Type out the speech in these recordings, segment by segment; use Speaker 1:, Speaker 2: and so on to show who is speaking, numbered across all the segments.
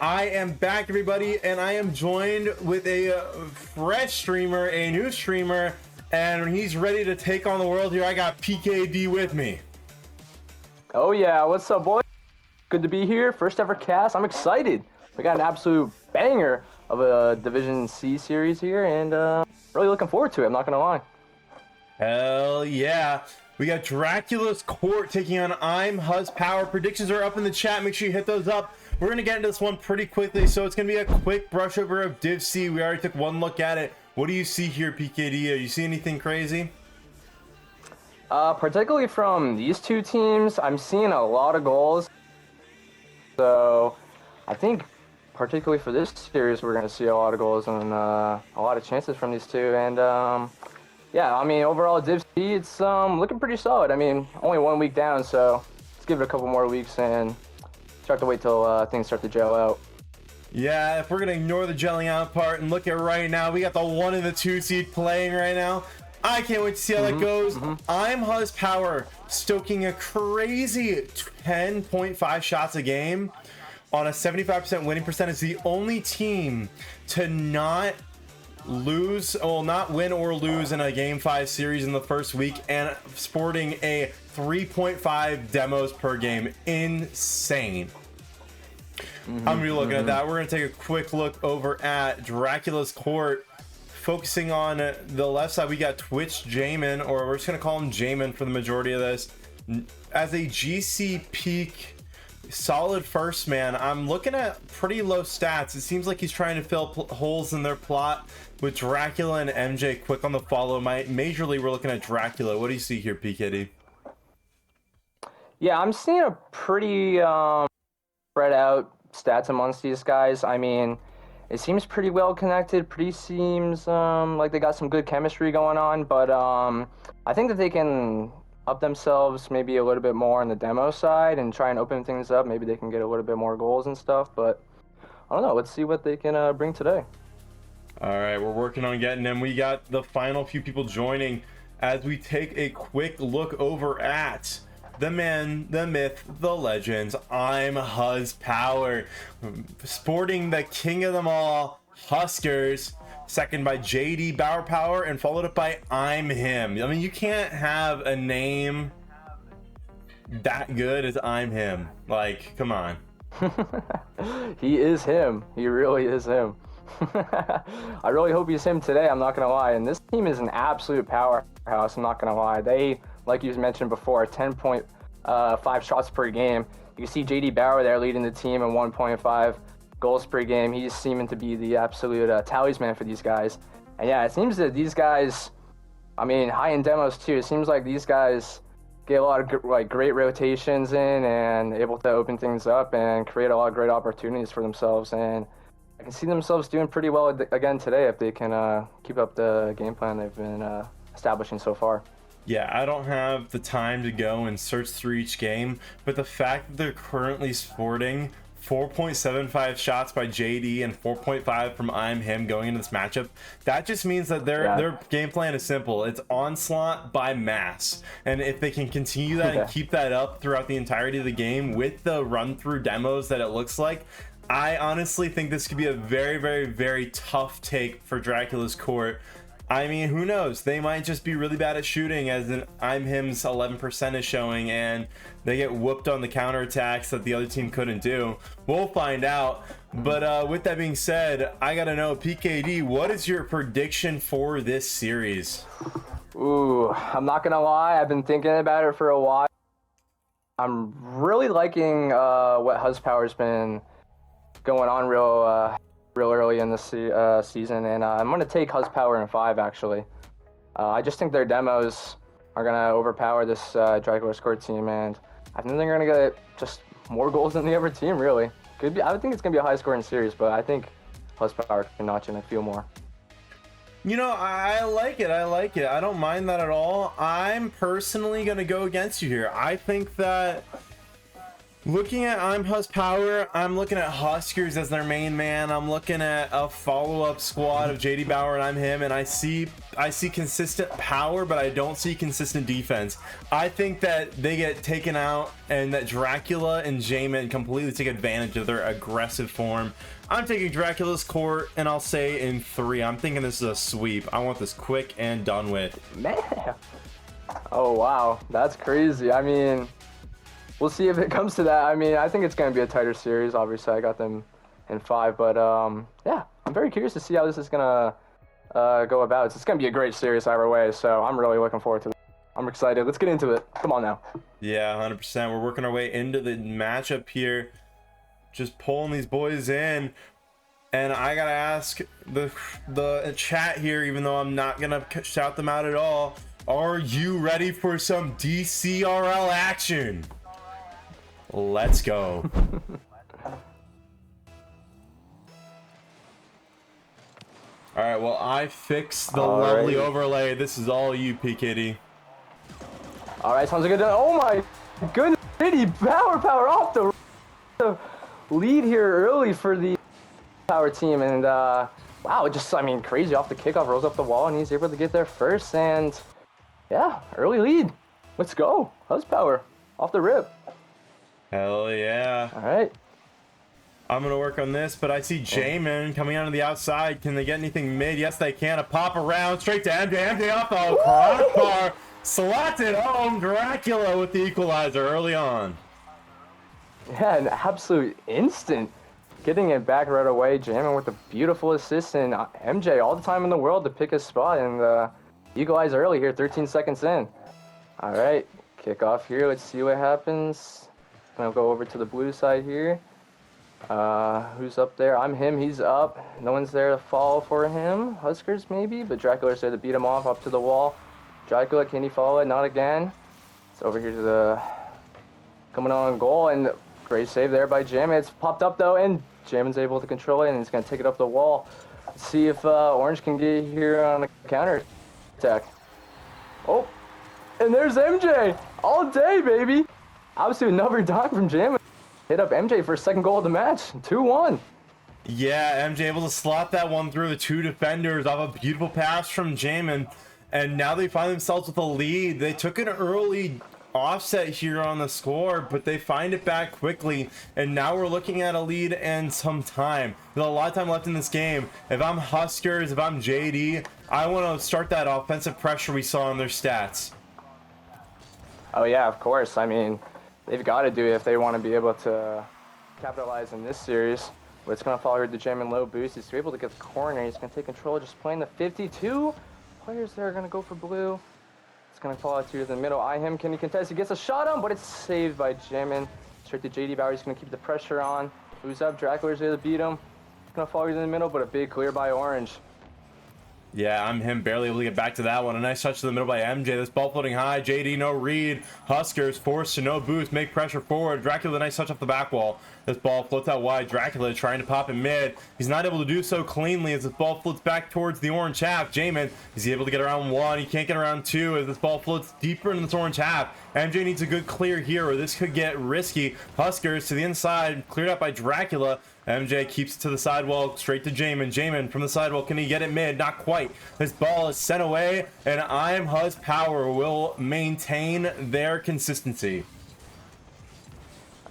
Speaker 1: I am back, everybody, and I am joined with a fresh streamer, a new streamer, and he's ready to take on the world here. I got PKD with me.
Speaker 2: Oh yeah, what's up, boy? Good to be here. First ever cast. I'm excited. We got an absolute banger of a Division C series here, and really looking forward to it. I'm not gonna lie.
Speaker 1: Hell yeah. We got Dracula's Court taking on Imhuzzpower. Predictions are up in the chat. Make sure you hit those up. We're going to get into this one pretty quickly, so it's going to be a quick brush over of Div C. We already took one look at it. What do you see here, PKD? Are you see anything crazy?
Speaker 2: Particularly from these two teams, I'm seeing a lot of goals. So I think particularly for this series, we're going to see a lot of goals and a lot of chances from these two. And yeah, I mean, overall, Div C, it's looking pretty solid. I mean, only 1 week down, so let's give it a couple more weeks and start to wait till things start to gel out.
Speaker 1: Yeah, if we're going to ignore the gelling out part and look at right now, we got the 1 and the 2 seed playing right now. I can't wait to see how that goes. Imhuzzpower stoking a crazy 10.5 shots a game on a 75% winning percent. Is the only team to not lose, well, not win or lose in a game 5 series in the first week, and sporting a 3.5 demos per game. Insane. I'm gonna be looking at that. We're gonna take a quick look over at Dracula's Court. Focusing on the left side, we got Twitch Jamin, or we're just gonna call him Jamin for the majority of this. As a GC peak solid first man, I'm looking at pretty low stats. It seems like he's trying to fill holes in their plot with Dracula and MJ quick on the follow. Majorly, we're looking at Dracula. What do you see here, PKD?
Speaker 2: Yeah, I'm seeing a pretty spread out stats amongst these guys. I mean, it seems pretty well connected. Seems like they got some good chemistry going on, but I think that they can up themselves maybe a little bit more on the demo side and try and open things up. Maybe they can get a little bit more goals and stuff, but I don't know. Let's see what they can bring today.
Speaker 1: All right, we're working on getting them. We got the final few people joining as we take a quick look over at the man, the myth, the legends, Imhuzzpower, sporting the king of them all, Huskers, second by JD Bauer Power, and followed up by I'm Him. I mean, you can't have a name that good as I'm Him. Like, come on.
Speaker 2: He is him. He really is him. I really hope he's him today. I'm not gonna lie. And this team is an absolute powerhouse. I'm not gonna lie. They, like you mentioned before, 10.5 shots per game. You can see JD Bauer there leading the team at 1.5 goals per game. He's seeming to be the absolute talisman for these guys. And yeah, it seems that these guys, I mean, high in demos too. It seems like these guys get a lot of great rotations in and able to open things up and create a lot of great opportunities for themselves. And I can see themselves doing pretty well again today if they can keep up the game plan they've been establishing so far.
Speaker 1: Yeah, I don't have the time to go and search through each game, but the fact that they're currently sporting 4.75 shots by JD and 4.5 from I'm Him going into this matchup, that just means that their game plan is simple. It's onslaught by mass. And if they can continue that and keep that up throughout the entirety of the game with the run-through demos that it looks like, I honestly think this could be a very, very, very tough take for Dracula's Court. I mean, who knows? They might just be really bad at shooting, as in I'm Him's 11% is showing, and they get whooped on the counterattacks that the other team couldn't do. We'll find out. But with that being said, I gotta know, PKD, what is your prediction for this series?
Speaker 2: Ooh, I'm not gonna lie. I've been thinking about it for a while. I'm really liking what Huzzpower's been going on real early in the season, and I'm going to take Huzzpower in 5, actually. I just think their demos are going to overpower this Dracula'S Court team, and I think they're going to get just more goals than the other team, really. Could be. I think it's going to be a high-scoring series, but I think Huzzpower can notch in a few more.
Speaker 1: You know, I like it. I like it. I don't mind that at all. I'm personally going to go against you here. I think that Looking at Imhuzzpower, I'm looking at Huskers as their main man. I'm looking at a follow-up squad of JD Bauer and I'm him, and I see consistent power, but I don't see consistent defense. I think that they get taken out and that Dracula and J-Man completely take advantage of their aggressive form. I'm taking Dracula's court, and I'll say in 3. I'm thinking this is a sweep. I want this quick and done with.
Speaker 2: Man. Oh, wow. That's crazy. I mean, we'll see if it comes to that. I mean, I think it's going to be a tighter series. Obviously, I got them in 5. But, yeah, I'm very curious to see how this is going to go about. It's going to be a great series either way, so I'm really looking forward to it. I'm excited. Let's get into it. Come on now.
Speaker 1: Yeah, 100%. We're working our way into the matchup here. Just pulling these boys in. And I got to ask the chat here, even though I'm not going to shout them out at all. Are you ready for some Dcrl action? Let's go. All right, well, I fixed the lovely overlay. This is all you, P. Kitty.
Speaker 2: All right, sounds like a good. Oh my goodness, power off the lead here early for the power team, and wow, just, I mean, crazy off the kickoff, rolls up the wall, and he's able to get there first, and yeah, early lead. Let's go. Imhuzzpower off the rip.
Speaker 1: Hell yeah.
Speaker 2: All right.
Speaker 1: I'm going to work on this, but I see J-Man coming out on the outside. Can they get anything mid? Yes, they can. A pop around straight to MJ. MJ off the crossbar. Slapped it home. Dracula with the equalizer early on.
Speaker 2: Yeah, an absolute instant. Getting it back right away. J-Man with a beautiful assist, and MJ all the time in the world to pick his spot and equalize early here, 13 seconds in. All right, kick off here. Let's see what happens. I'll go over to the blue side here. Who's up there? I'm him. He's up. No one's there to fall for him. Huskers maybe, but Dracula's there to beat him off up to the wall. Dracula, can he follow it? Not again. It's over here to the coming on goal, and great save there by J-Man. It's popped up though, and J-Man's able to control it, and he's gonna take it up the wall. Let's see if Orange can get here on a counter attack. Oh, and there's MJ all day, baby. Obviously another dunk from J-Man. Hit up MJ for his second goal of the match. 2-1.
Speaker 1: Yeah, MJ able to slot that one through the 2 defenders off a beautiful pass from J-Man, and now they find themselves with a lead. They took an early offset here on the score, but they find it back quickly, and now we're looking at a lead and some time. There's a lot of time left in this game. If I'm Huskers, if I'm JD, I want to start that offensive pressure we saw in their stats.
Speaker 2: Oh yeah, of course. I mean, they've got to do it if they want to be able to capitalize in this series. But it's going to follow the J-Man low boost. He's able to get the corner. He's going to take control, just playing the 52. Players there are going to go for blue. It's going to fall out to the middle. Him, can he contest? He gets a shot on, but it's saved by J-Man. Straight to JD Bauer. He's going to keep the pressure on. Who's up? Dracula's there to beat him. It's going to fall in the middle, but a big clear by Orange.
Speaker 1: Yeah, I'm him, barely able to get back to that one. A nice touch to the middle by MJ. This ball floating high. JD, no read. Huskers forced to no boost. Make pressure forward. Dracula, nice touch off the back wall. This ball floats out wide. Dracula trying to pop in mid. He's not able to do so cleanly as this ball floats back towards the orange half. J-Man, is he able to get around 1? He can't get around 2 as this ball floats deeper into this orange half. MJ needs a good clear here, or this could get risky. Huskers to the inside, cleared up by Dracula. MJ keeps it to the sidewall, straight to J-Man. J-Man from the sidewall, can he get it mid? Not quite. This ball is sent away, and Imhuzzpower will maintain their consistency.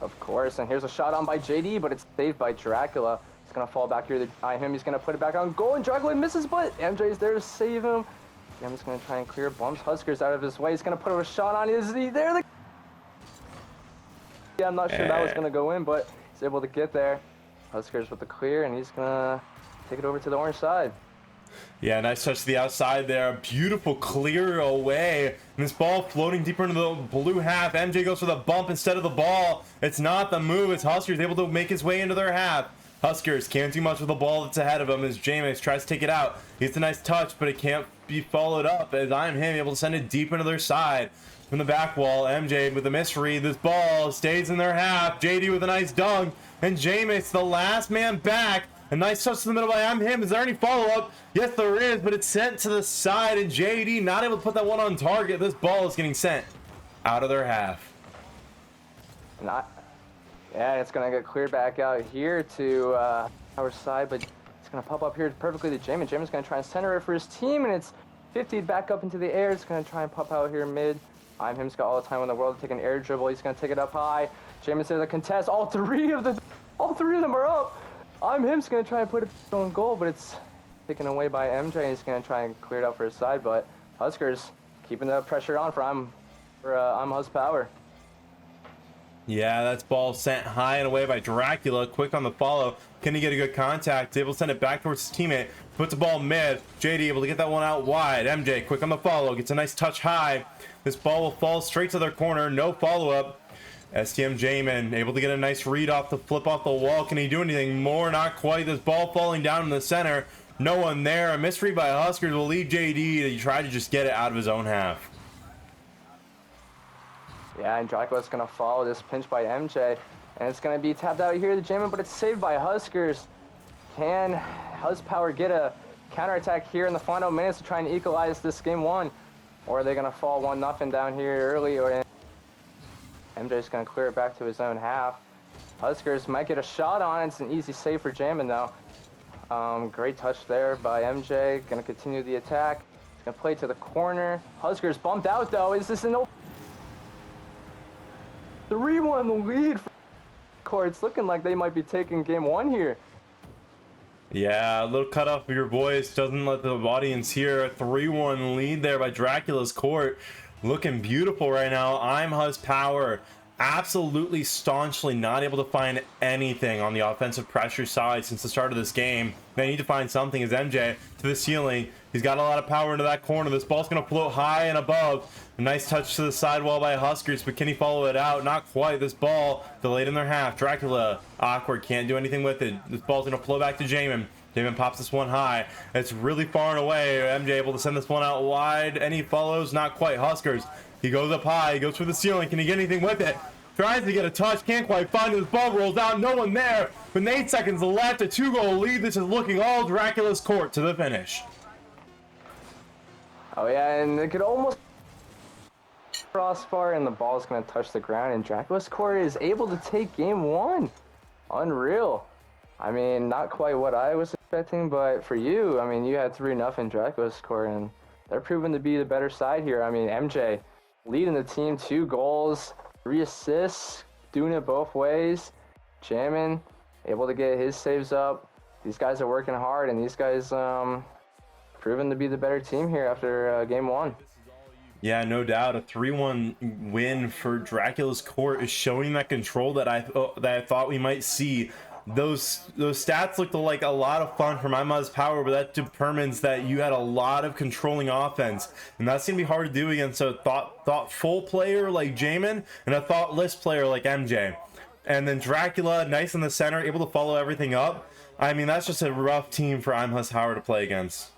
Speaker 2: Of course, and here's a shot on by JD, but it's saved by Dracula. He's going to fall back here to him. He's going to put it back on goal, and Dracula misses, but MJ's there to save him. Jim's going to try and clear, bumps Huskers out of his way. He's going to put a shot on. Is he there? Yeah, I'm not sure that was going to go in, but he's able to get there. Huskers with the clear, and he's going to take it over to the orange side.
Speaker 1: Yeah, nice touch to the outside there. Beautiful clear away. And this ball floating deeper into the blue half. MJ goes for the bump instead of the ball. It's not the move. It's Huskers able to make his way into their half. Huskers can't do much with the ball that's ahead of him as Jameis tries to take it out. He gets a nice touch, but it can't be followed up as I'm him able to send it deep into their side. From the back wall, MJ with a misread. This ball stays in their half. JD with a nice dunk. And Jameis, the last man back. A nice touch to the middle by I'm him. Is there any follow-up? Yes, there is, but it's sent to the side, and JD not able to put that one on target. This ball is getting sent out of their half.
Speaker 2: Yeah, it's going to get cleared back out here to our side, but it's going to pop up here perfectly to Jamin. Jamin's going to try and center it for his team, and it's 50 back up into the air. It's going to try and pop out here mid. Imhim's got all the time in the world to take an air dribble. He's going to take it up high. Jamin's in the contest. All three of them are up. Imhim's going to try and put it on goal, but it's taken away by MJ. He's going to try and clear it out for his side, but Huskers keeping the pressure on for Imhuzzpower.
Speaker 1: Yeah, that's ball sent high and away by Dracula. Quick on the follow. Can he get a good contact? Able to send it back towards his teammate. Puts the ball mid. JD able to get that one out wide. MJ quick on the follow. Gets a nice touch high. This ball will fall straight to their corner. No follow-up. STM Jamin able to get a nice read off the flip off the wall. Can he do anything more? Not quite. This ball falling down in the center. No one there. A misread by Huskers will lead JD to try to just get it out of his own half.
Speaker 2: Yeah, and Dracula's going to follow this pinch by MJ. And it's going to be tapped out here to Jamin, but it's saved by Huskers. Can Imhuzzpower get a counterattack here in the final minutes to try and equalize this game one? Or are they going to fall 1-0 down here early? Or MJ's going to clear it back to his own half. Huskers might get a shot on it. It's an easy save for Jamin, though. Great touch there by MJ. Going to continue the attack. He's going to play to the corner. Huskers bumped out, though. Is this an 3-1 lead for Court? It's looking like they might be taking game one here.
Speaker 1: Yeah, a little cut off of your voice doesn't let the audience hear. A 3-1 lead there by Dracula's Court. Looking beautiful right now. Imhuzzpower absolutely staunchly not able to find anything on the offensive pressure side since the start of this game. They need to find something as MJ to the ceiling. He's got a lot of power into that corner. This ball's going to float high and above. A nice touch to the sidewall by Huskers, but can he follow it out? Not quite. This ball delayed in their half. Dracula, awkward, can't do anything with it. This ball's going to flow back to Jamin. Jamin pops this one high. It's really far and away. MJ able to send this one out wide. Any follows? Not quite. Huskers. He goes up high. He goes for the ceiling. Can he get anything with it? Tries to get a touch. Can't quite find it. This ball rolls out. No one there. With 8 seconds left, a 2-goal lead. This is looking all Dracula's Court to the finish.
Speaker 2: Oh, yeah, and it could almost crossbar, and the ball's going to touch the ground, and Dracula's Court is able to take game one. Unreal. I mean, not quite what I was expecting, but for you, I mean, you had 3-0 Dracula's Court, and they're proving to be the better side here. I mean, MJ leading the team, 2 goals, 3 assists, doing it both ways. Jamin able to get his saves up. These guys are working hard, and these guys proven to be the better team here after game one.
Speaker 1: Yeah, no doubt. A 3-1 win for Dracula's Court is showing that control that I thought we might see. Those stats looked like a lot of fun from Imhuzzpower, but that determines that you had a lot of controlling offense, and that's gonna be hard to do against a thoughtful player like Jamin and a thoughtless player like MJ. And then Dracula, nice in the center, able to follow everything up. I mean, that's just a rough team for Imhuzzpower to play against.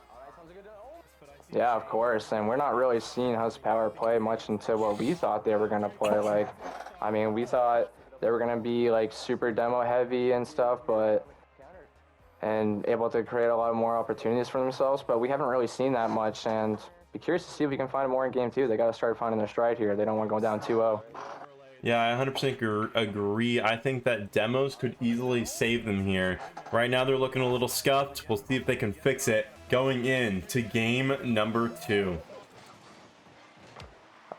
Speaker 2: Yeah, of course, and we're not really seeing Imhuzzpower play much until what we thought they were gonna play. Like, I mean, we thought they were gonna be like super demo heavy and stuff, and able to create a lot more opportunities for themselves. But we haven't really seen that much, and be curious to see if we can find more in game two. They got to start finding their stride here. They don't want to go down 2-0.
Speaker 1: Yeah, I 100% agree. I think that demos could easily save them here. Right now they're looking a little scuffed. We'll see if they can fix it going into game number 2.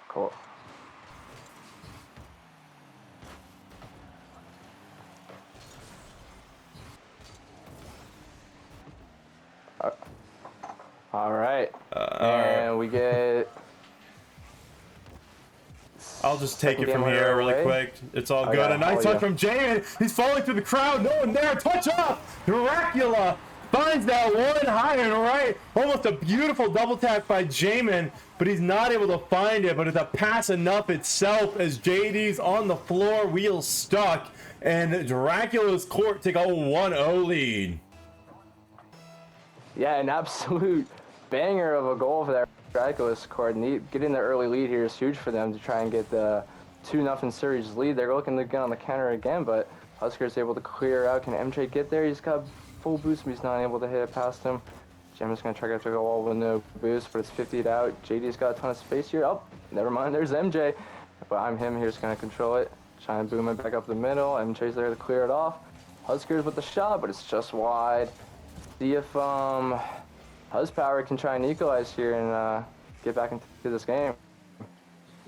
Speaker 2: Cool. All right. And we get...
Speaker 1: I'll just take it from here really quick. It's all good. A nice touch from Jamin. He's falling through the crowd. No one there. Touch off. Dracula finds that one high and right. Almost a beautiful double tap by Jamin, but he's not able to find it. But it's a pass enough itself as JD's on the floor, wheels stuck, and Dracula's Court take a 1-0 lead.
Speaker 2: Yeah, an absolute banger of a goal for that Dracula's Court. Getting the early lead here is huge for them to try and get the 2-0 series lead. They're looking to get on the counter again, but Husker's able to clear out. Can MJ get there? He's got full boost, but he's not able to hit it past him. Jamin's going to try to go all with no boost, but it's 50'd out. JD's got a ton of space here. Oh, never mind. There's MJ. But Imhim here's going to control it. Trying to boom it back up the middle. MJ's there to clear it off. Huskers with the shot, but it's just wide. See if Imhuzzpower can try and equalize here and get back into this game.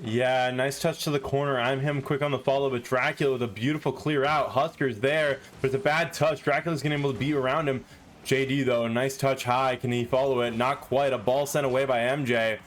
Speaker 1: Yeah, nice touch to the corner. I'm him quick on the follow, but Dracula with a beautiful clear out. Huskers there, but it's a bad touch. Dracula's gonna be able to beat around him. JD though, nice touch high. Can he follow it? Not quite. A ball sent away by MJ.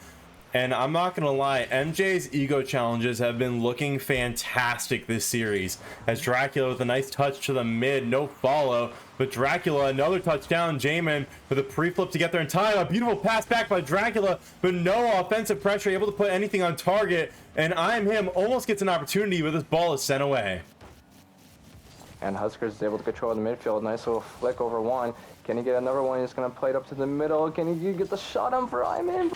Speaker 1: And I'm not gonna lie, MJ's ego challenges have been looking fantastic this series. As Dracula with a nice touch to the mid, no follow. But Dracula, another touchdown. Jamin with a pre-flip to get there in time. A beautiful pass back by Dracula, but no offensive pressure, able to put anything on target. And I'm him almost gets an opportunity, but this ball is sent away.
Speaker 2: And Huskers is able to control the midfield. Nice little flick over one. Can he get another one? He's gonna play it up to the middle. Can he get the shot on for I'm him?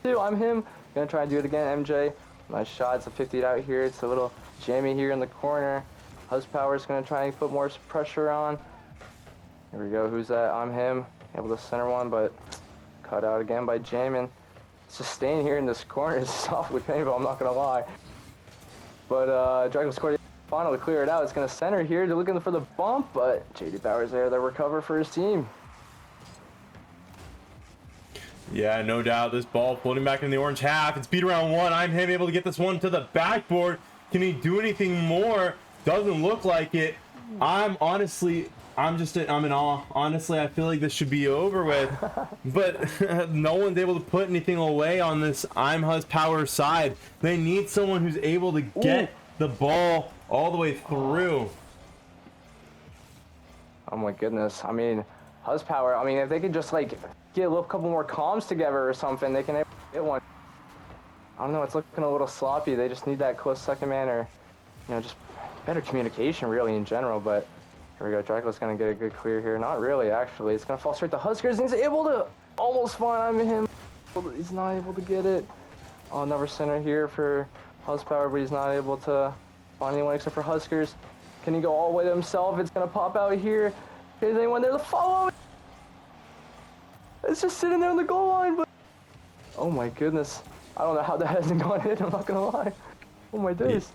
Speaker 2: I'm him. Gonna try and do it again, MJ. Nice shot. It's a 50 out here. It's a little jammy here in the corner. Imhuzzpower is gonna try and put more pressure on. Here we go. Who's that? I'm him. Able to center one, but cut out again by Jamin. It's just staying here in this corner is softly painful, I'm not gonna lie. But Dragon scored finally clear it out. It's gonna center here. They're looking for the bump, but JD Bauer's there to recover for his team.
Speaker 1: Yeah, no doubt. This ball floating back in the orange half. It's beat around one. I'm him able to get this one to the backboard. Can he do anything more? Doesn't look like it. I'm in awe. Honestly, I feel like this should be over with. But no one's able to put anything away on this Imhuzzpower side. They need someone who's able to get the ball all the way through.
Speaker 2: Oh my goodness. I mean, Imhuzzpower, I mean, if they could just like get a little couple more comms together or something, they can get one. I don't know, it's looking a little sloppy. They just need that close second man or, you know, just better communication really in general. But here we go, Dracula's gonna get a good clear here. Not really, actually. It's gonna fall straight to Huskers, and he's able to almost find him. He's not able to get it. Oh, another center here for Imhuzzpower, but he's not able to find anyone except for Huskers. Can he go all the way to himself? It's gonna pop out here. Is anyone there to follow? It's just sitting there on the goal line, but oh my goodness. I don't know how that hasn't gone in, I'm not gonna lie. Oh my days.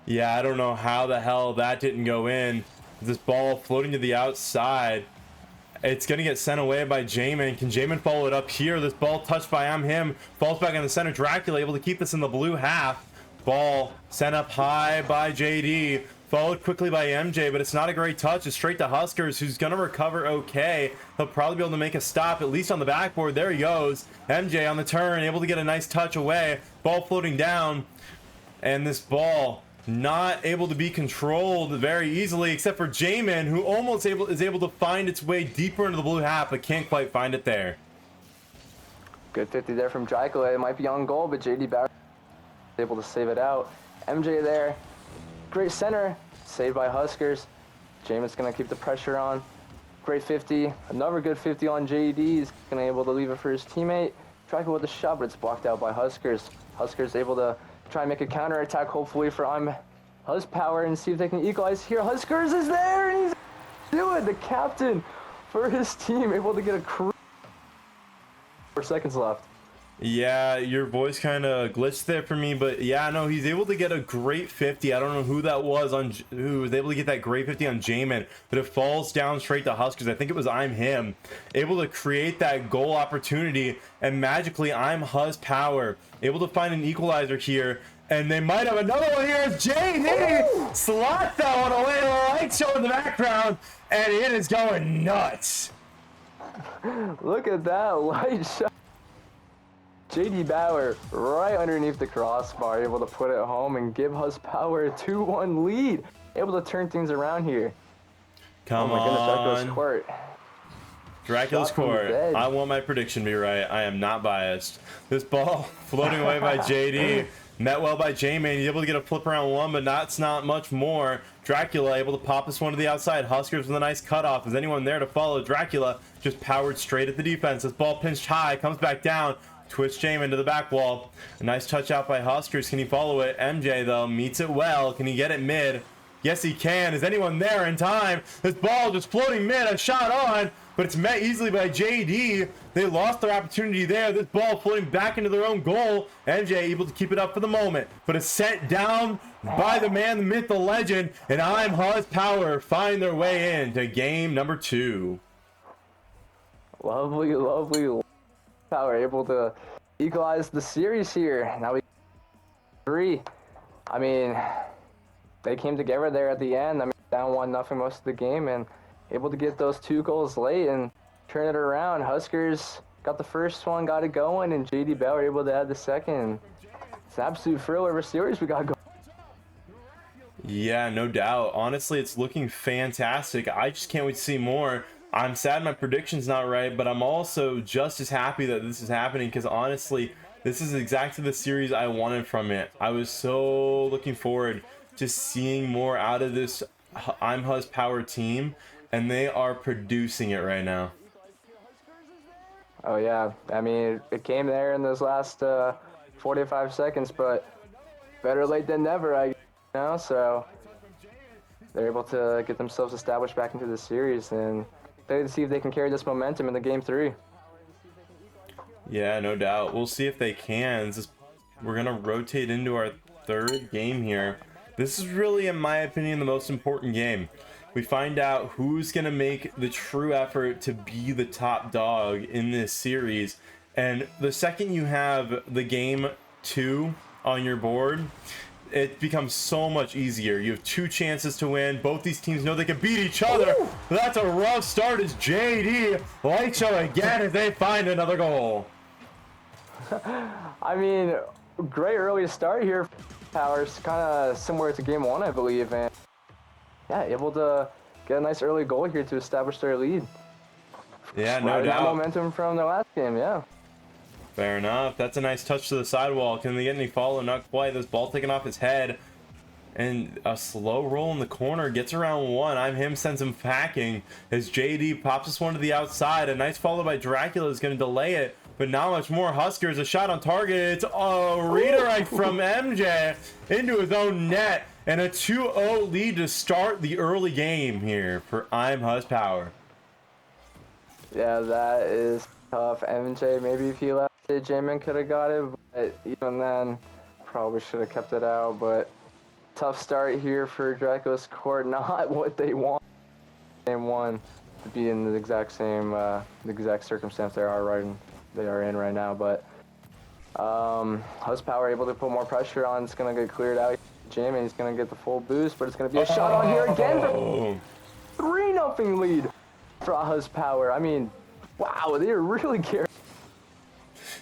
Speaker 1: Yeah, I don't know how the hell that didn't go in. This ball floating to the outside. It's gonna get sent away by Jamin. Can Jamin follow it up here? This ball touched by him. Falls back in the center. Dracula able to keep this in the blue half. Ball sent up high by JD. Followed quickly by MJ, but it's not a great touch. It's straight to Huskers, who's gonna recover okay. He'll probably be able to make a stop, at least on the backboard. There he goes. MJ on the turn, able to get a nice touch away. Ball floating down. And this ball not able to be controlled very easily, except for Jamin, who almost is able to find its way deeper into the blue half, but can't quite find it there.
Speaker 2: Good 50 there from Dracula. It might be on goal, but JD Bauer is able to save it out. MJ there. Great center, saved by Huskers. Jamin's gonna keep the pressure on. Great 50, another good 50 on JD. He's gonna be able to leave it for his teammate. Dracula with the shot, but it's blocked out by Huskers. Huskers able to try and make a counter attack, hopefully for Imhuzzpower, and see if they can equalize here. Huskers is there, and he's doing the captain for his team, able to get a 4 seconds left.
Speaker 1: Yeah, your voice kind of glitched there for me, but yeah, no, he's able to get a great 50. I don't know who that was who was able to get that great 50 on Jamin, but it falls down straight to Huskers. I think it was I'm him, able to create that goal opportunity, and magically Imhuzzpower able to find an equalizer here, and they might have another one here. It's JD slot that one away, the light show in the background, and it is going nuts.
Speaker 2: Look at that light shot. JD Bauer right underneath the crossbar, able to put it home and give Imhuzzpower a 2-1 lead. Able to turn things around here.
Speaker 1: Come on.
Speaker 2: Dracula's court.
Speaker 1: Dracula's court. I want my prediction to be right. I am not biased. This ball floating away by JD. Met well by Jamin. He's able to get a flip around one, but that's not much more. Dracula able to pop this one to the outside. Huskers with a nice cutoff. Is anyone there to follow? Dracula just powered straight at the defense. This ball pinched high, comes back down. Twist Jamin to the back wall. A nice touch out by Huskers. Can he follow it? MJ, though, meets it well. Can he get it mid? Yes, he can. Is anyone there in time? This ball just floating mid, a shot on, but it's met easily by JD. They lost their opportunity there. This ball floating back into their own goal. MJ able to keep it up for the moment, but it's sent down by the man, the myth, the legend, and Imhuzzpower find their way into game number 2.
Speaker 2: Lovely, lovely. Power able to equalize the series here. Now we 3. I mean, they came together there at the end. I mean, down 1-0 most of the game and able to get those 2 goals late and turn it around. Huskers got the first one, got it going, and JD Bell were able to add the second. It's an absolute thriller of a series we got going.
Speaker 1: Yeah, no doubt. Honestly, it's looking fantastic. I just can't wait to see more. I'm sad my prediction's not right, but I'm also just as happy that this is happening because honestly, this is exactly the series I wanted from it. I was so looking forward to seeing more out of this Imhuzzpower team, and they are producing it right now.
Speaker 2: Oh yeah, I mean, it came there in those last 45 seconds, but better late than never, I know. So they're able to get themselves established back into the series and to see if they can carry this momentum into game 3.
Speaker 1: Yeah, no doubt. We'll see if they can. We're gonna rotate into our 3rd game here. This is really, in my opinion, the most important game. We find out who's gonna make the true effort to be the top dog in this series. And the second you have the game 2 on your board, it becomes so much easier. You have 2 chances to win. Both these teams know they can beat each other. But that's a rough start as JD lights out again as they find another goal.
Speaker 2: I mean, great early start here. Powers kind of similar to game 1, I believe, and yeah, able to get a nice early goal here to establish their lead.
Speaker 1: Yeah, no doubt.
Speaker 2: Momentum from the last game, yeah.
Speaker 1: Fair enough. That's a nice touch to the sidewall. Can they get any follow? Not quite. This ball taken off his head. And a slow roll in the corner. Gets around 1. Him sends him packing. As JD pops this one to the outside. A nice follow by Dracula is going to delay it. But not much more. Huskers, a shot on target. It's a redirect from MJ into his own net. And a 2-0 lead to start the early game here for Imhuzzpower.
Speaker 2: Yeah, that is tough. MJ, maybe if he left it, Jamin could have got it, but even then, probably should have kept it out. But tough start here for Dracula'S court. Not what they want. Game 1 to be in the exact same, the exact circumstance they are in right now. But Imhuzzpower able to put more pressure on. It's gonna get cleared out. Jamin, he's gonna get the full boost, but it's gonna be a shot on here again. 3-0 lead for Imhuzzpower. I mean, wow, they are really carrying.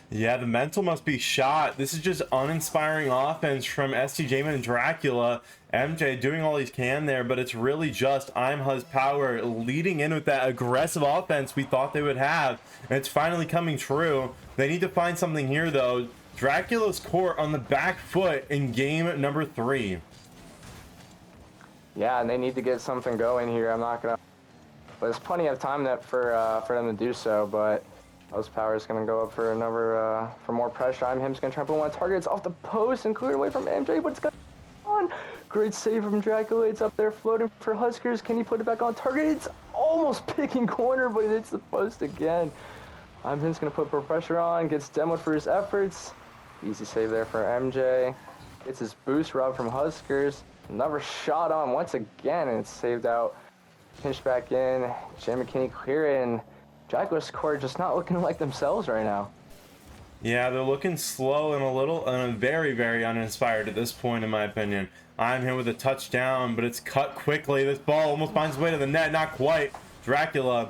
Speaker 1: Yeah, the mental must be shot. This is just uninspiring offense from ST Jamin and Dracula. MJ doing all he can there, but it's really just Imhuzzpower leading in with that aggressive offense we thought they would have. And it's finally coming true. They need to find something here, though. Dracula'S court on the back foot in game number 3.
Speaker 2: Yeah, and they need to get something going here. I'm not gonna. But there's plenty of time for them to do so. But Imhuzzpower is gonna go up for another for more pressure. Him's gonna try and put one target. It's off the post and cleared away from MJ, but it's gonna on. Great save from Dracula. It's up there floating for Huskers. Can he put it back on target? It's almost picking corner, but it hits the post again. Him's gonna put more pressure on. Gets demoed for his efforts. Easy save there for MJ. Gets his boost robbed from Huskers. Another shot on once again, and it's saved out. Pinched back in. Jamin McKinney clear it, and Dracula'S court just not looking like themselves right now.
Speaker 1: Yeah, they're looking slow and very, very uninspired at this point, in my opinion. I'm here with a touchdown, but it's cut quickly. This ball almost finds its way to the net. Not quite. Dracula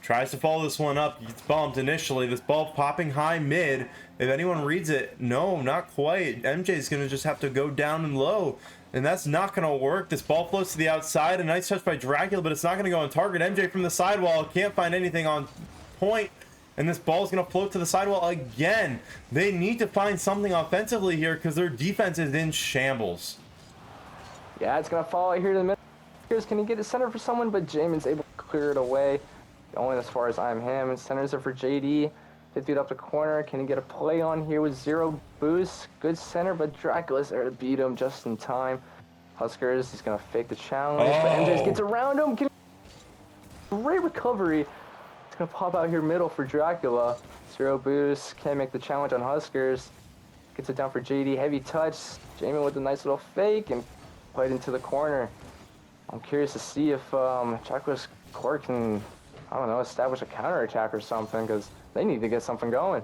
Speaker 1: tries to follow this one up. He gets bumped initially. This ball popping high mid. If anyone reads it, no, not quite. MJ's going to just have to go down and low. And that's not going to work. This ball floats to the outside. A nice touch by Dracula, but it's not going to go on target. MJ from the sidewall can't find anything on point. And this ball is going to float to the sidewall again. They need to find something offensively here because their defense is in shambles.
Speaker 2: Yeah, it's going to fall here to the middle. Can he get a center for someone? But Jamin's able to clear it away. Only as far as I'm him. And centers it for JD. 50 feet up the corner. Can he get a play on here with 0 boost? Good center, but Dracula's there to beat him just in time. Huskers, he's going to fake the challenge, but MJ gets around him. Great recovery. It's going to pop out here middle for Dracula. 0 boost, can't make the challenge on Huskers. Gets it down for JD, heavy touch. Jamin with a nice little fake and right into the corner. I'm curious to see if Dracula'S court can, I don't know, establish a counterattack or something, because they need to get something going.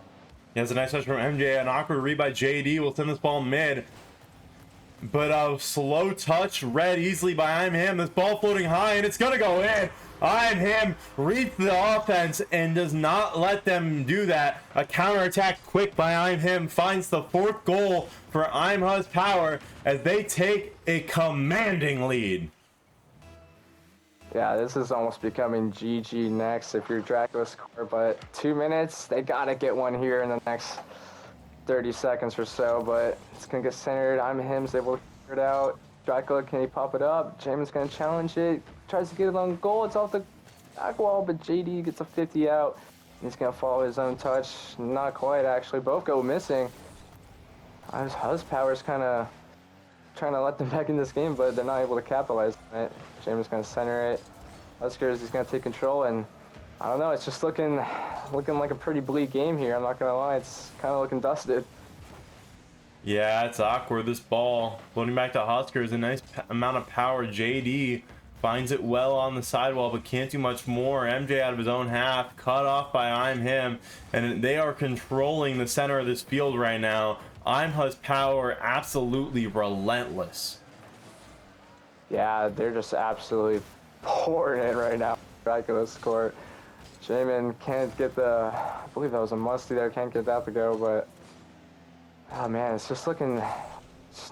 Speaker 1: Yeah, it's a nice touch from MJ. An awkward read by JD will send this ball mid. But a slow touch read easily by I'm Him. This ball floating high and it's going to go in. I'm Him reads the offense and does not let them do that. A counterattack quick by I'm Him finds the 4th goal for Imhuzzpower as they take a commanding lead.
Speaker 2: Yeah, this is almost becoming GG next if you're Dracula'S court, but 2 minutes, they got to get one here in the next 30 seconds or so, but it's going to get centered. I'm Him's able to figure it out. Dracula, can he pop it up? Jamin's going to challenge it. Tries to get it on goal. It's off the back wall, but JD gets a 50 out. He's going to follow his own touch. Not quite, actually. Both go missing. Imhuzzpower's kind of trying to let them back in this game, but they're not able to capitalize on it. Jamin's going to center it. Huskers, he's going to take control, and I don't know, it's just looking like a pretty bleak game here. I'm not going to lie. It's kind of looking dusted.
Speaker 1: Yeah, it's awkward. This ball floating back to Huskers. A nice amount of power. JD finds it well on the sidewall, but can't do much more. MJ out of his own half, cut off by I'm Him, and they are controlling the center of this field right now. Imhuzzpower absolutely relentless.
Speaker 2: Yeah, they're just absolutely pouring it right now. Dracula'S court. Jamin can't get the, I believe that was a musty there, can't get that to go, but oh man, it's just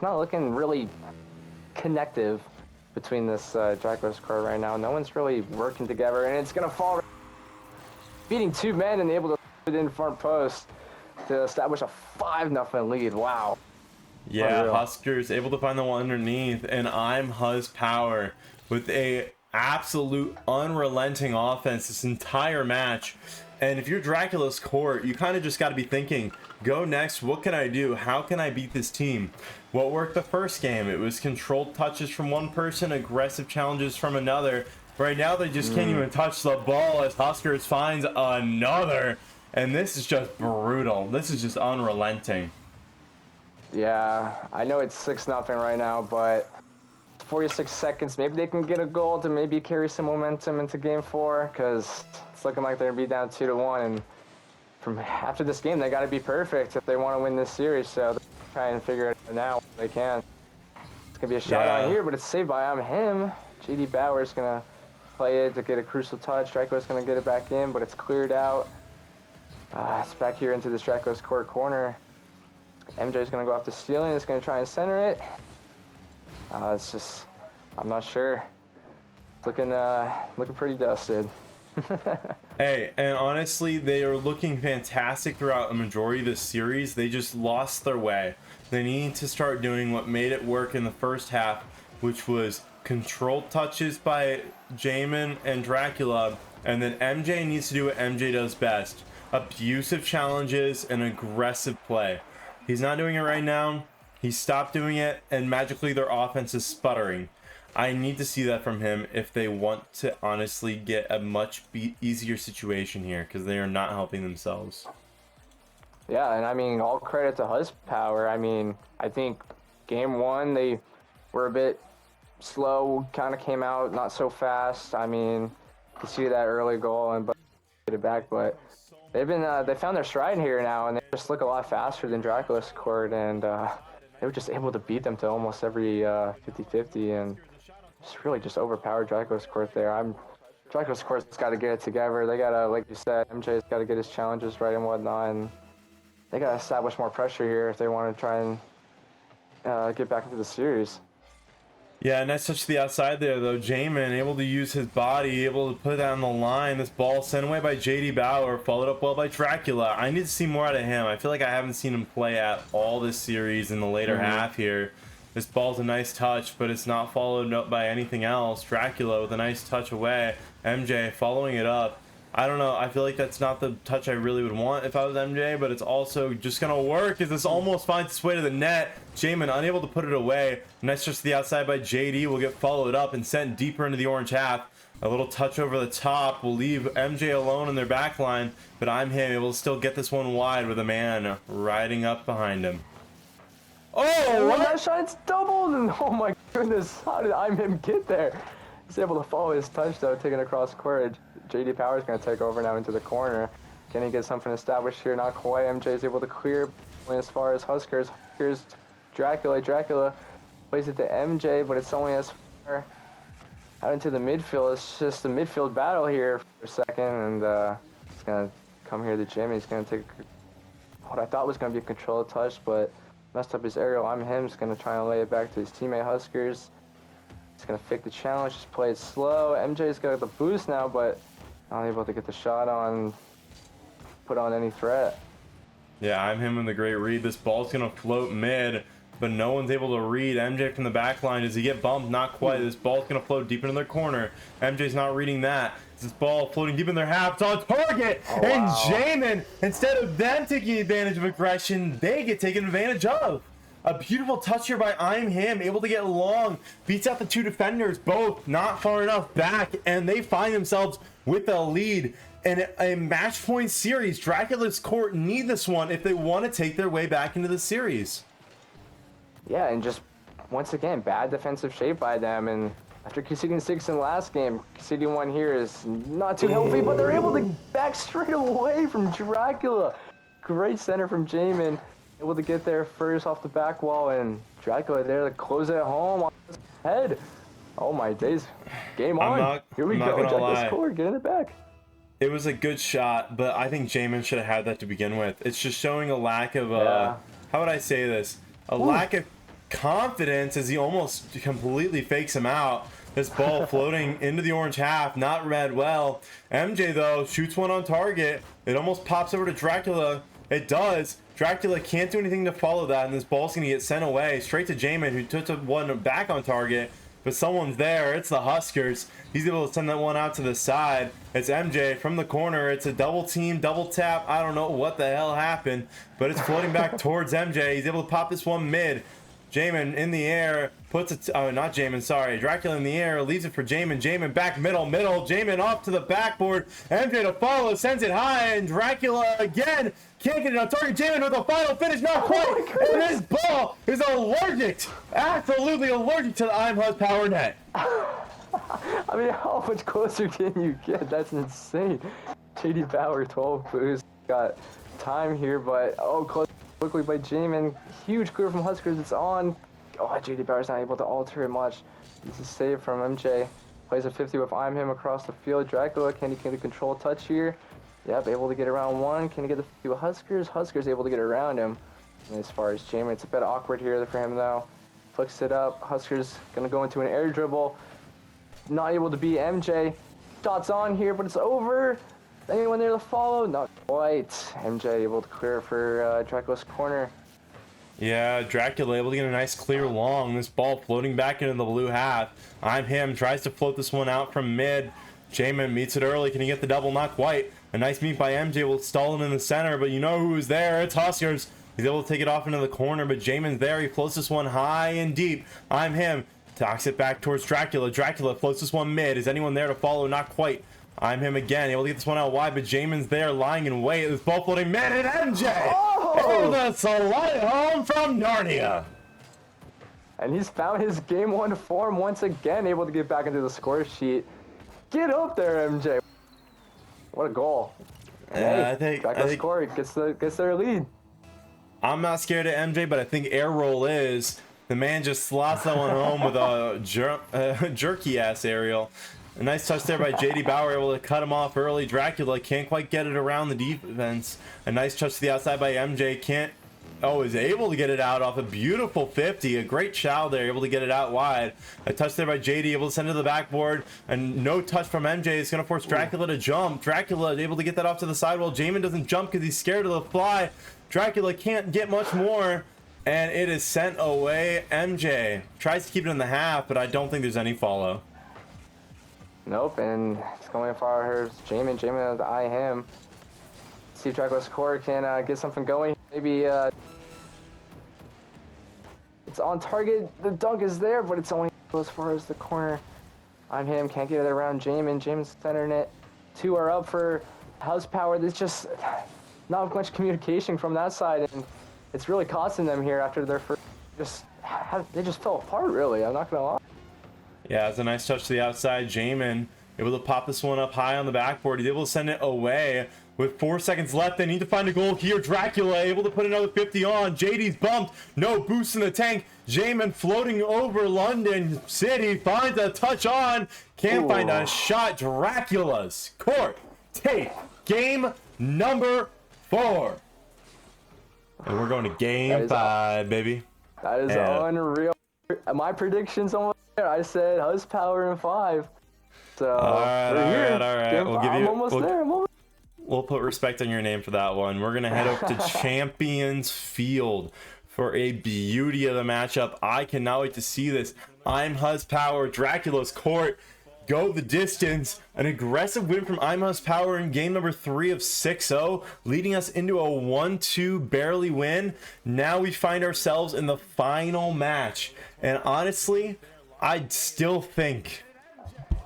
Speaker 2: not looking really connective between this Dracula'S court right now. No one's really working together, and it's gonna fall. Beating 2 men and able to put it in front post to establish a 5-0 lead. Wow.
Speaker 1: Yeah,
Speaker 2: unreal.
Speaker 1: Huskers able to find the one underneath, and Imhuzzpower with a absolute unrelenting offense this entire match. And if you're Dracula'S court, you kind of just got to be thinking, go next, what can I do? How can I beat this team? What worked the first game? It was controlled touches from one person, aggressive challenges from another. Right now they just can't even touch the ball as Huskers finds another, and this is just brutal. This is just unrelenting.
Speaker 2: Yeah, I know it's 6-0 right now, but 46 seconds, maybe they can get a goal to maybe carry some momentum into game 4, because it's looking like they're gonna be down 2-1, and from after this game they got to be perfect if they want to win this series. So they're trying to figure it out now if they can. It's gonna be a shot on here, but it's saved by Him. JD Bauer's gonna play it to get a crucial touch. Dracula'S gonna get it back in, but it's cleared out. It's back here into this Dracula'S court corner. MJ's gonna go off the ceiling. It's gonna try and center it. It's just, I'm not sure. Looking pretty dusted.
Speaker 1: Hey, and honestly, they are looking fantastic throughout the majority of this series. They just lost their way. They need to start doing what made it work in the first half, which was controlled touches by Jamin and Dracula, and then MJ needs to do what MJ does best: abusive challenges and aggressive play. He's not doing it right now. He stopped doing it, and magically their offense is sputtering. I need to see that from him if they want to honestly get a much easier situation here, because they are not helping themselves.
Speaker 2: Yeah, and I mean, all credit to Imhuzzpower. I mean, I think game 1 they were a bit slow, kind of came out not so fast. I mean, you see that early goal and get it back, but they've been they found their stride here now, and they just look a lot faster than Dracula'S court, and they were just able to beat them to almost every 50-50, and just really just overpowered Dracula'S court there. Dracula'S court's got to get it together. They gotta, like you said, MJ's got to get his challenges right and whatnot, and they gotta establish more pressure here if they want to try and get back into the series.
Speaker 1: Yeah, nice touch to the outside there, though. Jamin able to use his body, able to put it on the line. This ball sent away by JD Bauer, followed up well by Dracula. I need to see more out of him. I feel like I haven't seen him play at all this series in the later half here. This ball's a nice touch, but it's not followed up by anything else. Dracula with a nice touch away. MJ following it up. I don't know. I feel like that's not the touch I really would want if I was MJ, but it's also just gonna work as this almost finds its way to the net. Jamin unable to put it away. Nice touch to the outside by JD will get followed up and sent deeper into the orange half. A little touch over the top will leave MJ alone in their back line, but I'm him able to still get this one wide with a man riding up behind him. Oh, what?
Speaker 2: That shot's doubled, and oh my goodness, how did I'm him get there? He's able to follow his touch though, taking across court. JD Power's going to take over now into the corner. Can he get something established here? Not quite. MJ's able to clear as far as Huskers. Here's Dracula. Dracula plays it to MJ, but it's only as far out into the midfield. It's just a midfield battle here for a second, and he's going to come here to Jimmy. He's going to take what I thought was going to be a control touch, but messed up his aerial. I'm him. He's going to try and lay it back to his teammate Huskers. He's going to fake the challenge, just play it slow. MJ's got the boost now, but not able to get the shot on, put on any threat.
Speaker 1: Yeah, I'm him in the great read. This ball's going to float mid, but no one's able to read MJ from the back line. Does he get bumped? Not quite. This ball's going to float deep into their corner. MJ's not reading that. This ball floating deep in their half. It's on target.
Speaker 2: Oh,
Speaker 1: and
Speaker 2: wow.
Speaker 1: Jamin, instead of them taking advantage of aggression, they get taken advantage of. A beautiful touch here by I'm him, able to get long, beats out the two defenders, both not far enough back, and they find themselves with a lead in a match point series. Dracula's court need this one if they want to take their way back into the series.
Speaker 2: Yeah, and just once again, bad defensive shape by them, and after conceding 6 in the last game, conceding 1 here is not too healthy, but they're able to back straight away from Dracula. Great center from Jamin. Able to get there first off the back wall, and Dracula there to close it home on his head. Oh my days. Game on. Here we go. Dracula's score. Get in the back.
Speaker 1: It was a good shot, but I think Jamin should have had that to begin with. It's just showing a lack of, how would I say this? A lack of confidence as he almost completely fakes him out. This ball floating into the orange half, not read well. MJ, though, shoots one on target. It almost pops over to Dracula. It does. Dracula can't do anything to follow that, and this ball's going to get sent away straight to Jamin, who took one back on target, but someone's there. It's the Huskers. He's able to send that one out to the side. It's MJ from the corner. It's a double team, double tap. I don't know what the hell happened, but it's floating back towards MJ. He's able to pop this one mid. Jamin in the air, puts it, not Jamin, sorry. Dracula in the air, leaves it for Jamin. Jamin back middle. Jamin off to the backboard. MJ to follow, sends it high, and Dracula again can't get it on target. Jamin with a final finish, not quite. And this ball is allergic, absolutely allergic to the Imhuzzpower net.
Speaker 2: I mean, how much closer can you get? That's insane. JD Power 12 boost. Got time here, but close quickly by Jamin. Huge clear from Huskers. It's on. Oh, JD Power's not able to alter it much. This is saved from MJ. Plays a 50 with I'm him across the field. Dracula, can he get a control touch here? Yep, able to get around one. Can he get the 50 with Huskers? Huskers able to get around him. And as far as Jamin, it's a bit awkward here for him though. Flicks it up. Huskers gonna go into an air dribble. Not able to beat MJ. Shots on here, but it's over. Anyone there to follow? Not quite. MJ able to clear for Dracula's corner.
Speaker 1: Yeah, Dracula able to get a nice clear long. This ball floating back into the blue half. I'm him, tries to float this one out from mid. Jamin meets it early. Can he get the double? Not quite. A nice meet by MJ will stall him in the center, but you know who's there. It's Huskers. He's able to take it off into the corner, but Jamin's there. He floats this one high and deep. I'm him. Talks it back towards Dracula. Dracula floats this one mid. Is anyone there to follow? Not quite. I'm him again, able to get this one out wide, but Jamin's there lying in wait. This ball floating mid, and MJ able to slide it home from Narnia.
Speaker 2: And he's found his game 1 form once again, able to get back into the score sheet. Get up there, MJ. What a goal.
Speaker 1: Yeah,
Speaker 2: hey,
Speaker 1: I think
Speaker 2: score gets their lead.
Speaker 1: I'm not scared of MJ, but I think air roll is. The man just slots that one home with a jerky ass aerial. A nice touch there by JD Bauer, able to cut him off early. Dracula can't quite get it around the defense. A nice touch to the outside by MJ. Is able to get it out off a beautiful 50. A great chow there, able to get it out wide. A touch there by JD, able to send it to the backboard. And no touch from MJ. It's going to force Dracula to jump. Dracula is able to get that off to the side while Jamin doesn't jump because he's scared of the fly. Dracula can't get much more. And it is sent away. MJ tries to keep it in the half, but I don't think there's any follow.
Speaker 2: Nope, and it's going for her. Jamin with the eye him. See if Dracula'S core can get something going. Maybe it's on target. The dunk is there, but it's only as far as the corner. I'm him. Can't get it around Jamin. Jamin's centering it. 2 are up for Imhuzzpower. There's just not much communication from that side, and it's really costing them here after their first. They just fell apart, really. I'm not gonna lie.
Speaker 1: Yeah, it's a nice touch to the outside. Jamin able to pop this one up high on the backboard. He's able to send it away with 4 seconds left. They need to find a goal here. Dracula able to put another 50 on. JD's bumped. No boost in the tank. Jamin floating over London City. Finds a touch on. Can't find a shot. Dracula's court take game number 4. And we're going to game 5, baby.
Speaker 2: That is unreal. My predictions almost there. I said Imhuzzpower in 5. So
Speaker 1: all right. We'll give you.
Speaker 2: Almost there.
Speaker 1: We'll put respect on your name for that one. We're gonna head up to Champions Field for a beauty of the matchup. I cannot wait to see this. Imhuzzpower, Dracula'S court, go the distance. An aggressive win from Imhuzzpower in game number 3 of 6-0, leading us into a 1-2 barely win. Now we find ourselves in the final match, and honestly, I still think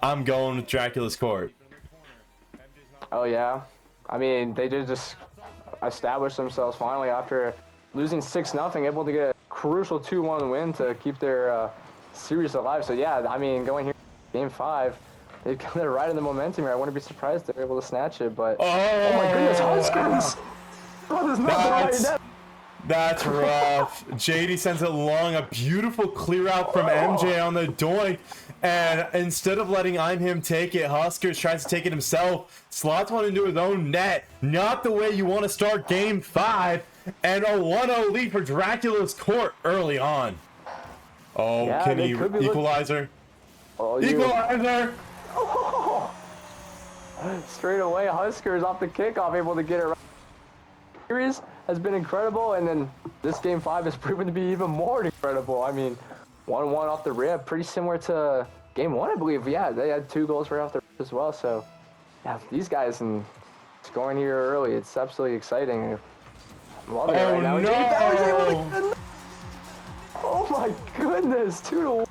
Speaker 1: I'm going with Dracula'S court.
Speaker 2: Oh yeah, I mean they did just establish themselves finally after losing 6-0, able to get a crucial 2-1 win to keep their series alive. So yeah, I mean going here game 5, they're right in the momentum here. I wouldn't be surprised if they're able to snatch it, but oh my goodness, Huskers!
Speaker 1: That's rough. JD sends it along, a beautiful clear out from MJ on the doink, and instead of letting him take it, Huskers tries to take it himself, slots one into his own net. Not the way you want to start game 5, and a 1-0 lead for Dracula'S court early on. Oh, yeah, can he equalizer? Equalizer!
Speaker 2: Oh. Straight away, Huskers off the kickoff, able to get it right. Series has been incredible, and then this game 5 has proven to be even more incredible. I mean, 1-1 off the rip, pretty similar to game 1, I believe. Yeah, they had 2 goals right off the rip as well. So, yeah, these guys and scoring here early, it's absolutely exciting. I'm loving it right now.
Speaker 1: No.
Speaker 2: Oh my goodness, 2-1.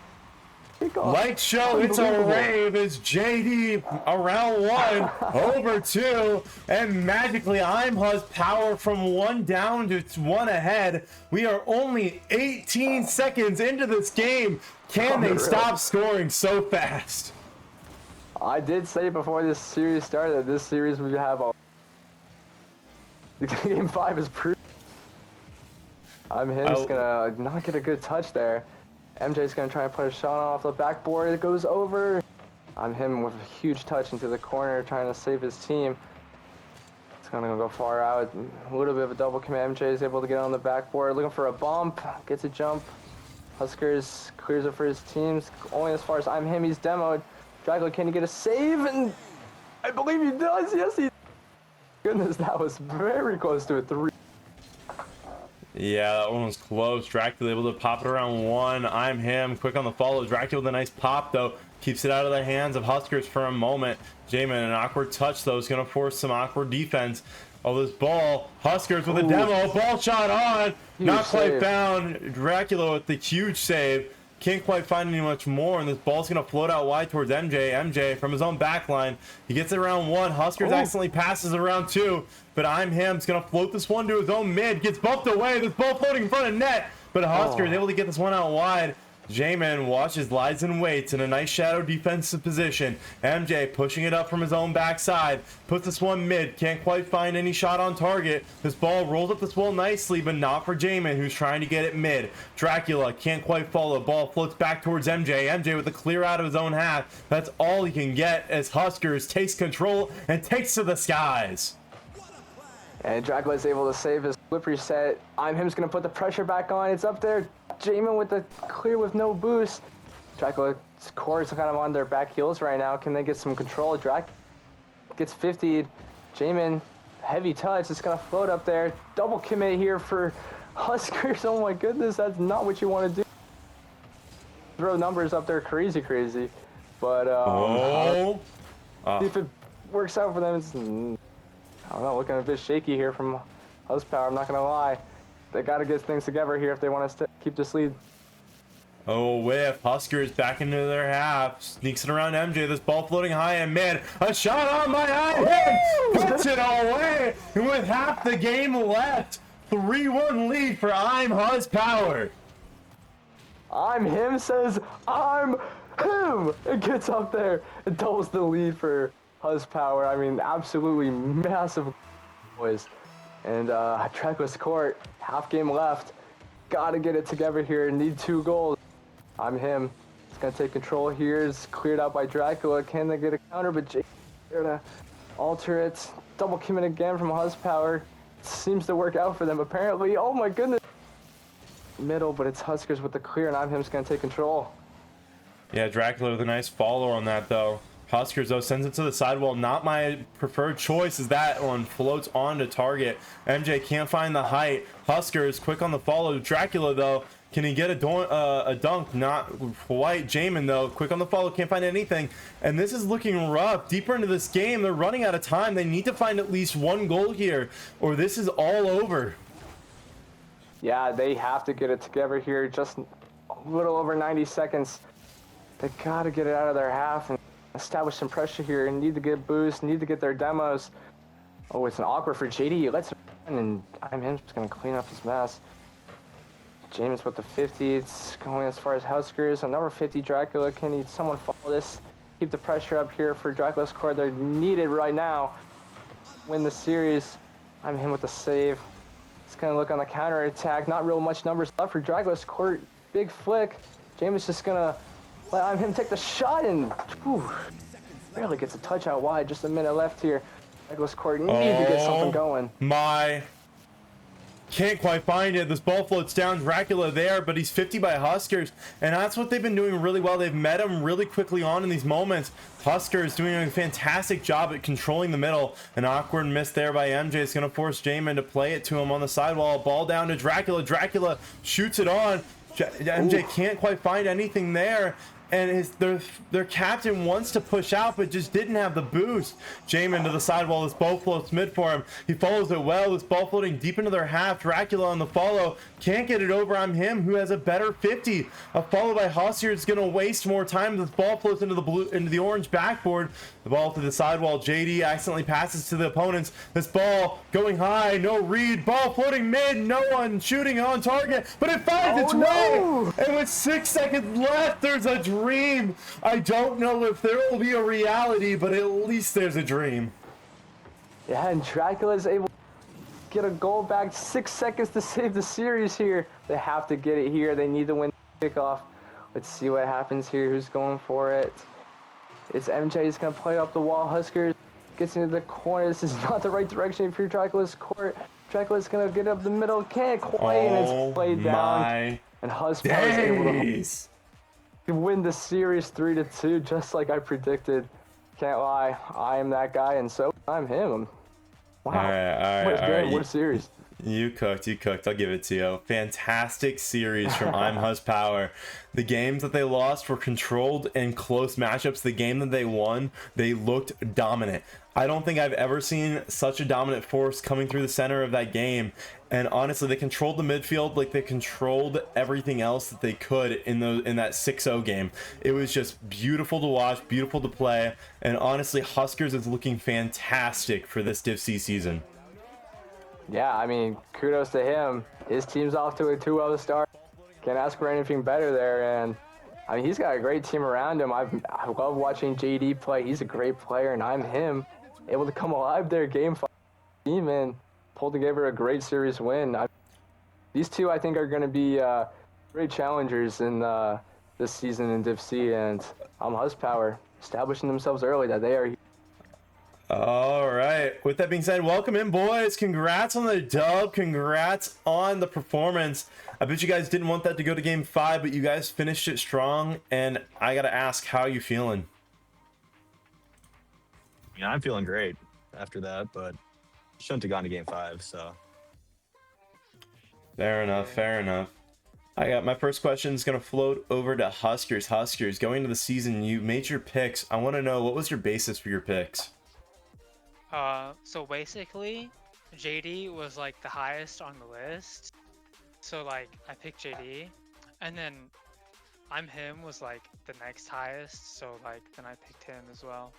Speaker 1: Light show, it's a rave as JD around 1, over 2, and magically Imhuzzpower from 1 down to 1 ahead. We are only 18 seconds into this game. Can they stop scoring so fast?
Speaker 2: I did say before this series started that this series would have a... Game 5 is proof. Just gonna not get a good touch there. MJ's gonna try and put a shot off the backboard. It goes over. Him with a huge touch into the corner, trying to save his team. It's gonna go far out. A little bit of a double commit. MJ is able to get on the backboard, looking for a bump. Gets a jump. Huskers clears it for his teams. Only as far as him. He's demoed. Dracula, can he get a save? And I believe he does. Yes, he. Goodness, that was very close to a 3.
Speaker 1: Yeah, that one was close. Dracula able to pop it around 1. Him quick on the follow. Dracula with a nice pop though, keeps it out of the hands of Huskers for a moment. Jamin, an awkward touch though, is gonna force some awkward defense. Oh, this ball, Huskers with a demo, ball shot on, huge not quite save. Found. Dracula with the huge save. Can't quite find any much more, and this ball's gonna float out wide towards MJ. MJ from his own back line. He gets it around 1. Huskers accidentally passes around 2, but him's gonna float this one to his own mid. Gets bumped away. This ball floating in front of net, but Huskers is able to get this one out wide. J-Man watches, lies and waits in a nice shadow defensive position. MJ pushing it up from his own backside. Puts this one mid. Can't quite find any shot on target. This ball rolls up this wall nicely, but not for J-Man, who's trying to get it mid. Dracula can't quite follow. Ball floats back towards MJ. MJ with a clear out of his own half. That's all he can get as Huskers takes control and takes to the skies.
Speaker 2: And Dracula's able to save his flip reset. Him's gonna put the pressure back on. It's up there. Jamin with the clear with no boost. Dracula's core is kind of on their back heels right now. Can they get some control? Drac gets 50'd. Jamin, heavy touch. It's gonna float up there. Double commit here for Huskers. Oh my goodness, that's not what you want to do. Throw numbers up there, crazy. But See if it works out for them. It's, I don't know, looking a bit shaky here from Imhuzzpower. I'm not gonna lie. They gotta get things together here if they want to keep this lead.
Speaker 1: Oh, whiff. Huskers back into their half. Sneaks it around MJ. This ball floating high, and man, a shot on my eye. Puts it away. And with half the game left, 3-1 lead for Imhuzzpower.
Speaker 2: I'm him says I'm him. It gets up there. It doubles the lead for Imhuzzpower. I mean, absolutely massive, boys. And Dracula'S court, half game left. Gotta get it together here. Need 2 goals. I'm him. He's gonna take control here. It's cleared out by Dracula. Can they get a counter? But Jake there to alter it. Double commit again from Imhuzzpower. Seems to work out for them apparently. Oh my goodness. Middle, but it's Huskers with the clear, and I'm him's gonna take control.
Speaker 1: Yeah, Dracula with a nice follow on that though. Huskers though sends it to the sidewall. Not my preferred choice as that one floats on to target. MJ can't find the height. Huskers quick on the follow. Dracula though, can he get a dunk? Not quite. Jamin though, quick on the follow, can't find anything. And this is looking rough. Deeper into this game, they're running out of time. They need to find at least 1 goal here, or this is all over.
Speaker 2: Yeah, they have to get it together here. Just a little over 90 seconds. They gotta get it out of their half and establish some pressure here, and need to get boost, need to get their demos. Oh, it's an awkward for JD. Let's run, and I'm him just gonna clean up his mess. James with the 50. It's going as far as Huskers. Another 50. Dracula. Can he someone follow this? Keep the pressure up here for Dracula'S court. They're needed right now. Win the series. I'm him with the save. It's gonna look on the counter attack. Not real much numbers left for Dracula'S court. Big flick. James just gonna let I'm him take the shot, and whew, barely gets a touch out wide. Just a minute left here. Dracula'S court need to get something going.
Speaker 1: My. Can't quite find it. This ball floats down. Dracula there, but he's 50 by Huskers, and that's what they've been doing really well. They've met him really quickly on in these moments. Huskers doing a fantastic job at controlling the middle. An awkward miss there by MJ is going to force Jamin to play it to him on the sidewall. Ball down to Dracula. Dracula shoots it on. MJ can't quite find anything there. And their captain wants to push out, but just didn't have the boost. Jamin to the sidewall. This ball floats mid for him. He follows it well. This ball floating deep into their half. Dracula on the follow. Can't get it over. I'm him who has a better 50. A follow by Hossier is going to waste more time. This ball floats into the orange backboard. The ball to the sidewall. JD accidentally passes to the opponents. This ball going high. No read. Ball floating mid. No one shooting on target, but it finds its way. And with 6 seconds left, there's a dream. I don't know if there will be a reality, but at least there's a dream.
Speaker 2: Yeah, and Dracula is able to get a goal back. 6 seconds to save the series here. They have to get it here. They need to win the kickoff. Let's see what happens here. Who's going for it? It's MJ. He's going to play up the wall. Huskers gets into the corner. This is not the right direction if you're Dracula'S court. Dracula's going to get up the middle. Can't quite, and it's played down. And Imhuzzpower is able to win the series 3-2, just like I predicted. Can't lie, I am that guy, and so I'm him. Wow,
Speaker 1: all right.
Speaker 2: What a series.
Speaker 1: You cooked. I'll give it to you. Fantastic series from Imhuzzpower. The games that they lost were controlled and close matchups. The game that they won, they looked dominant. I don't think I've ever seen such a dominant force coming through the center of that game. And honestly, they controlled the midfield like they controlled everything else that they could in that 6-0 game. It was just beautiful to watch, beautiful to play. And honestly, Huskers is looking fantastic for this Div C season.
Speaker 2: Yeah, I mean, kudos to him. His team's off to a 2-0 start. Can't ask for anything better there. And I mean, he's got a great team around him. I love watching JD play. He's a great player, and I'm him, able to come alive there game 5 team and pull together a great series win. These two, I think, are going to be great challengers in this season in Div C, and Imhuzzpower establishing themselves early that they are.
Speaker 1: All right. With that being said, welcome in, boys. Congrats on the dub. Congrats on the performance. I bet you guys didn't want that to go to game 5, but you guys finished it strong. And I got to ask, how you feeling?
Speaker 3: Yeah, I'm feeling great after that, but shouldn't have gone to game 5, so.
Speaker 1: Fair enough. I got my first question is going to float over to Huskers. Huskers, going into the season, you made your picks. I want to know, what was your basis for your picks?
Speaker 4: So basically, JD was like the highest on the list. So like I picked JD, and then I'm him was like the next highest. So like then I picked him as well.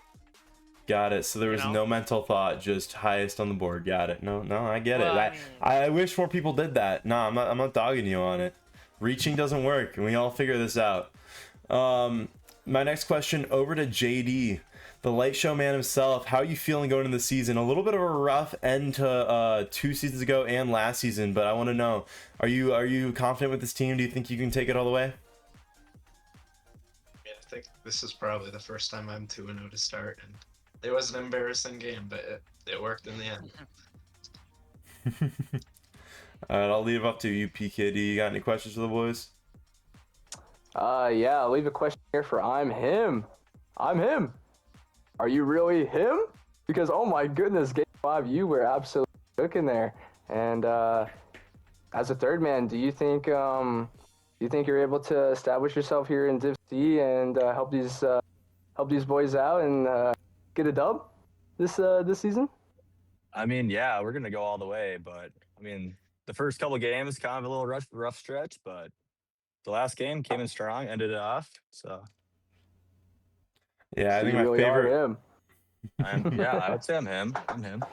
Speaker 1: Got it. So there was no mental thought, just highest on the board. Got it. No, I get it. I wish more people did that. No, I'm not dogging you on it. Reaching doesn't work, and we all figure this out. My next question over to JD, the light show man himself. How are you feeling going into the season? A little bit of a rough end to 2 seasons ago and last season, but I want to know, are you confident with this team? Do you think you can take it all the way?
Speaker 5: Yeah, I think this is probably the first time I'm 2-0 to start, and it was an embarrassing game, but it worked in the end.
Speaker 1: All right, I'll leave it up to you, PKD. You got any questions for the boys?
Speaker 2: Yeah, I'll leave a question here for I'm him. I'm him. Are you really him? Because, oh my goodness, game 5, you were absolutely cooking there. And as a third man, do you think you're able to establish yourself here in Div C and help these boys out and get a dub this season?
Speaker 3: I mean, yeah, we're gonna go all the way, but I mean, the first couple games kind of a little rough stretch, but the last game came in strong, ended it off. So
Speaker 1: yeah, I think
Speaker 2: you
Speaker 1: my
Speaker 2: really are
Speaker 1: favorite.
Speaker 2: him.
Speaker 3: Yeah, I would say I'm him. I'm him.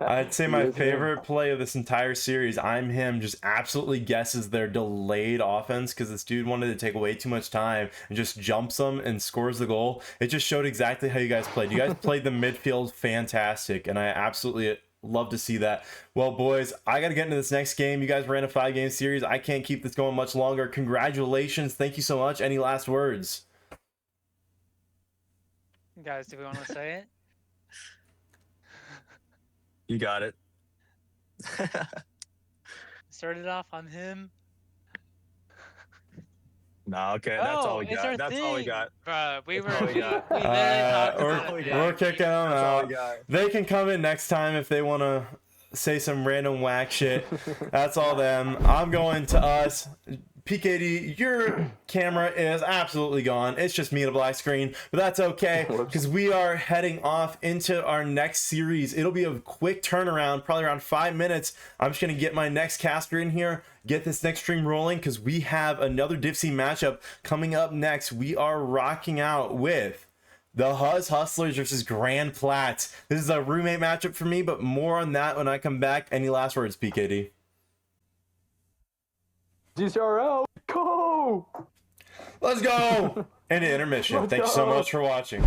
Speaker 1: I'd say my favorite play of this entire series, I'm him, just absolutely guesses their delayed offense, because this dude wanted to take way too much time and just jumps them and scores the goal. It just showed exactly how you guys played. You guys played the midfield fantastic, and I absolutely love to see that. Well, boys, I got to get into this next game. You guys ran a 5-game series. I can't keep this going much longer. Congratulations. Thank you so much. Any last words?
Speaker 4: Guys, do we want to say it?
Speaker 3: You got it.
Speaker 4: Started off, I'm him.
Speaker 3: No, okay, that's all we
Speaker 4: it's
Speaker 3: got.
Speaker 4: our
Speaker 3: That's
Speaker 4: thing.
Speaker 3: all we got.
Speaker 4: Bruh, we
Speaker 3: That's all we got.
Speaker 4: literally talked
Speaker 1: We're,
Speaker 4: about it.
Speaker 1: we're kicking them
Speaker 3: That's all
Speaker 1: out.
Speaker 3: we got.
Speaker 1: They can come in next time if they want to say some random whack shit. That's all them. I'm going to us. PKD, your camera is absolutely gone. It's just me and a black screen, but that's okay, because we are heading off into our next series. It'll be a quick turnaround, probably around 5 minutes. I'm just going to get my next caster in here, get this next stream rolling, because we have another Div C matchup coming up next. We are rocking out with the Hustlers versus Grand Plats. This is a roommate matchup for me, but more on that when I come back. Any last words, PKD?
Speaker 2: Dcrl, go!
Speaker 1: Let's go! And intermission. Thank you so much for watching.